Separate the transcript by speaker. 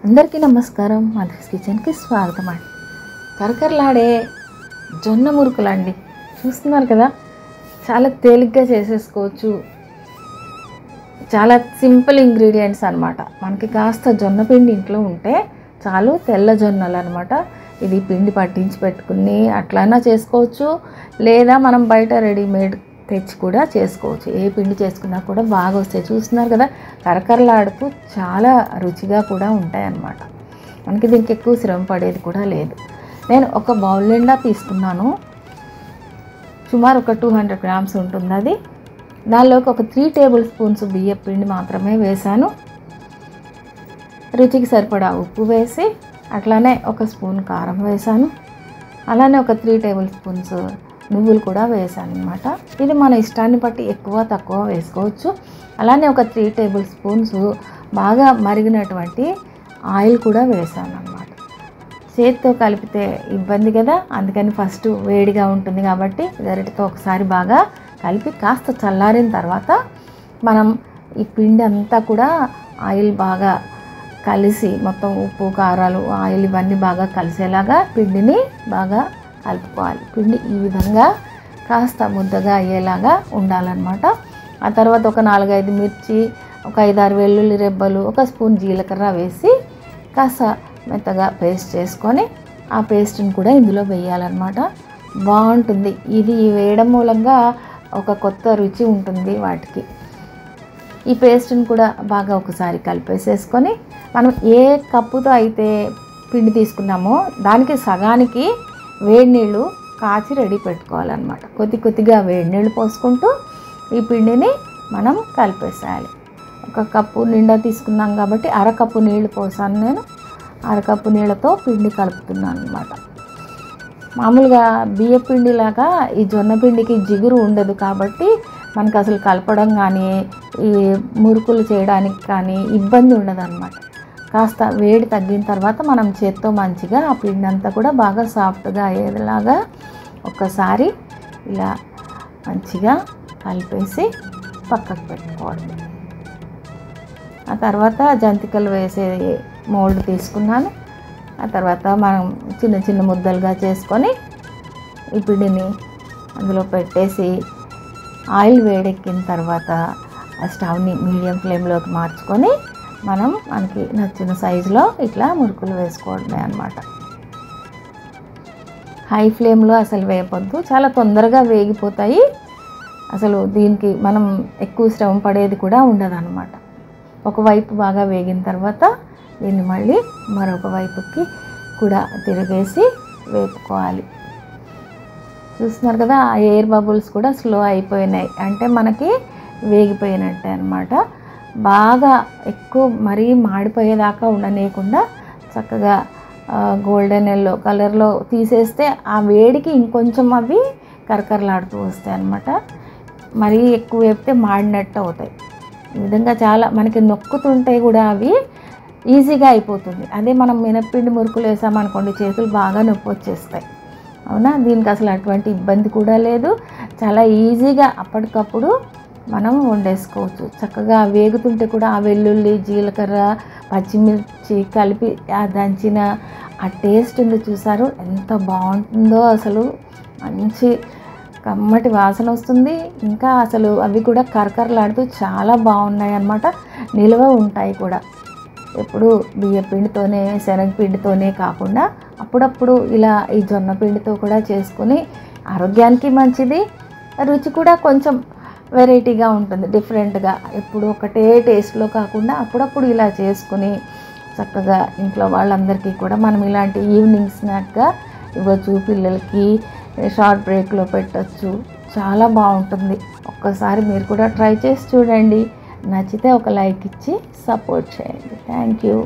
Speaker 1: అందరికీ నమస్కారం. మధుస్ కిచెన్కి స్వాగతం అండి. కరకరలాడే జొన్న మురుకులు అండి. చూస్తున్నారు కదా, చాలా తేలిగ్గా చేసేసుకోవచ్చు. చాలా సింపుల్ ఇంగ్రీడియంట్స్ అనమాట. మనకి కాస్త జొన్న పిండి ఇంట్లో ఉంటే చాలు, తెల్ల జొన్నలు అనమాట. ఇది పిండి పట్టించి పెట్టుకుని అట్లైనా చేసుకోవచ్చు, లేదా మనం బయట రెడీమేడ్ తెచ్చి కూడా చేసుకోవచ్చు. ఏ పిండి చేసుకున్నా కూడా బాగా వస్తాయి. చూస్తున్నారు కదా, కరకరలాడుతూ చాలా రుచిగా కూడా ఉంటాయన్నమాట. మనకి దీనికి ఎక్కువ శ్రమ పడేది కూడా లేదు. నేను ఒక బౌల్ నిండా తీసుకున్నాను. సుమారు ఒక 200 గ్రామ్స్ ఉంటుంది అది. దానిలోకి ఒక 3 టేబుల్ స్పూన్స్ బియ్యం పిండి మాత్రమే వేశాను. రుచికి సరిపడా ఉప్పు వేసి, అట్లానే ఒక స్పూన్ కారం వేశాను. అలానే ఒక 3 టేబుల్ స్పూన్స్ నువ్వులు కూడా వేసాను అనమాట. ఇది మన ఇష్టాన్ని బట్టి ఎక్కువ తక్కువ వేసుకోవచ్చు. అలానే ఒక 3 టేబుల్ స్పూన్స్ బాగా మరిగినటువంటి ఆయిల్ కూడా వేసాను అనమాట. చేతితో కలిపితే ఇబ్బంది కదా, అందుకని ఫస్ట్ వేడిగా ఉంటుంది కాబట్టి గరిటెతో ఒకసారి బాగా కలిపి కాస్త చల్లారిన తర్వాత మనం ఈ పిండి అంతా కూడా ఆయిల్ బాగా కలిసి, మొత్తం ఉప్పు కారాలు ఆయిల్ ఇవన్నీ బాగా కలిసేలాగా పిండిని బాగా కలుపుకోవాలి. పిండి ఈ విధంగా కాస్త ముద్దగా అయ్యేలాగా ఉండాలన్నమాట. ఆ తర్వాత ఒక 4-5 మిర్చి, ఒక 5-6 వెల్లుల్లి రెబ్బలు, ఒక స్పూన్ జీలకర్ర వేసి కాస్త మెత్తగా పేస్ట్ చేసుకొని ఆ పేస్ట్ని కూడా ఇందులో వేయాలన్నమాట. బాగుంటుంది. ఇది వేయడం మూలంగా ఒక కొత్త రుచి ఉంటుంది వాటికి. ఈ పేస్ట్ని కూడా బాగా ఒకసారి కలిపేసేసుకొని, మనం ఏ కప్పుతో అయితే పిండి తీసుకున్నామో దానికి సగానికి వేడి నీళ్ళు కాచి రెడీ పెట్టుకోవాలన్నమాట. కొద్దిగా వేడి నీళ్ళు పోసుకుంటూ ఈ పిండిని మనం కలిపేసేయాలి. ఒక కప్పు నిండా తీసుకున్నాం కాబట్టి అరకప్పు నీళ్ళు పోసాను నేను. అరకప్పు నీళ్ళతో పిండి కలుపుతున్నాను అనమాట. మామూలుగా బియ్య పిండిలాగా ఈ జొన్న పిండికి జిగురు ఉండదు కాబట్టి మనకు అసలు కలపడం కానీ, ఈ మురుకులు చేయడానికి కానీ ఇబ్బంది ఉండదు అనమాట. కాస్త వేడి తగ్గిన తర్వాత మనం చేత్తో మంచిగా ఆ పిండి అంతా కూడా బాగా సాఫ్ట్గా అయ్యేలాగా ఒక్కసారి ఇలా మంచిగా కలిపేసి పక్కకు పెట్టుకోవాలి. ఆ తర్వాత జంతికలు వేసే మోల్డ్ తీసుకున్నాను. ఆ తర్వాత మనం చిన్న చిన్న ముద్దలుగా చేసుకొని ఈ పిండిని అందులో పెట్టేసి ఆయిల్ వేడెక్కిన తర్వాత ఆ స్టవ్ని మీడియం ఫ్లేమ్లోకి మార్చుకొని మనకి నచ్చిన సైజులో ఇట్లా మురుకులు వేసుకోవడమే అన్నమాట. హై ఫ్లేమ్లో అసలు వేయవద్దు, చాలా తొందరగా వేగిపోతాయి. అసలు దీనికి మనం ఎక్కువ శ్రమ పడేది కూడా ఉండదన్నమాట. ఒకవైపు బాగా వేగిన తర్వాత దీన్ని మళ్ళీ మరొక వైపుకి కూడా తిరిగేసి వేపుకోవాలి. చూస్తున్నారు కదా, ఆ ఎయిర్ బబుల్స్ కూడా స్లో అయిపోయినాయి, అంటే మనకి వేగిపోయినట్టే అన్నమాట. బాగా ఎక్కువ మరీ మాడిపోయేదాకా ఉండనీయకుండా చక్కగా గోల్డెన్ ఎల్లో కలర్లో తీసేస్తే ఆ వేడికి ఇంకొంచెం అవి కరకరలాడుతూ వస్తాయి అన్నమాట. మరీ ఎక్కువ వేపితే మాడినట్టు అవుతాయి. ఈ విధంగా చాలా మనకి నొక్కుతుంటే కూడా అవి ఈజీగా అయిపోతుంది. అదే మనం మినప్పిండి మురుకులు వేసామనుకోండి, చేతులు బాగా నొప్పి వచ్చేస్తాయి. అవునా, దీనికి అసలు అటువంటి ఇబ్బంది కూడా లేదు. చాలా ఈజీగా అప్పటికప్పుడు మనం వండేసుకోవచ్చు. చక్కగా వేగుతుంటే కూడా ఆ వెల్లుల్లి, జీలకర్ర, పచ్చిమిర్చి కలిపి ఆ దంచిన ఆ టేస్ట్ ఉంది చూసారు, ఎంత బాగుంటుందో. అసలు మంచి కమ్మటి వాసన వస్తుంది. ఇంకా అసలు అవి కూడా కరకరలాడుతూ చాలా బాగున్నాయి అన్నమాట. నిల్వ ఉంటాయి కూడా. ఎప్పుడు బియ్య పిండితోనే, శనగపిండితోనే కాకుండా అప్పుడప్పుడు ఇలా ఈ జొన్న పిండితో కూడా చేసుకుని ఆరోగ్యానికి మంచిది. రుచి కూడా కొంచెం వెరైటీగా ఉంటుంది, డిఫరెంట్గా. ఎప్పుడు ఒకటే టేస్ట్లో కాకుండా అప్పుడప్పుడు ఇలా చేసుకుని చక్కగా ఇంట్లో వాళ్ళందరికీ కూడా మనం ఇలాంటి ఈవినింగ్ స్నాక్గా ఇవ్వచ్చు. పిల్లలకి షార్ట్ బ్రేక్లో పెట్టచ్చు. చాలా బాగుంటుంది. ఒక్కసారి మీరు కూడా ట్రై చేసి చూడండి. నచ్చితే ఒక లైక్ ఇచ్చి సపోర్ట్ చేయండి. Thank you.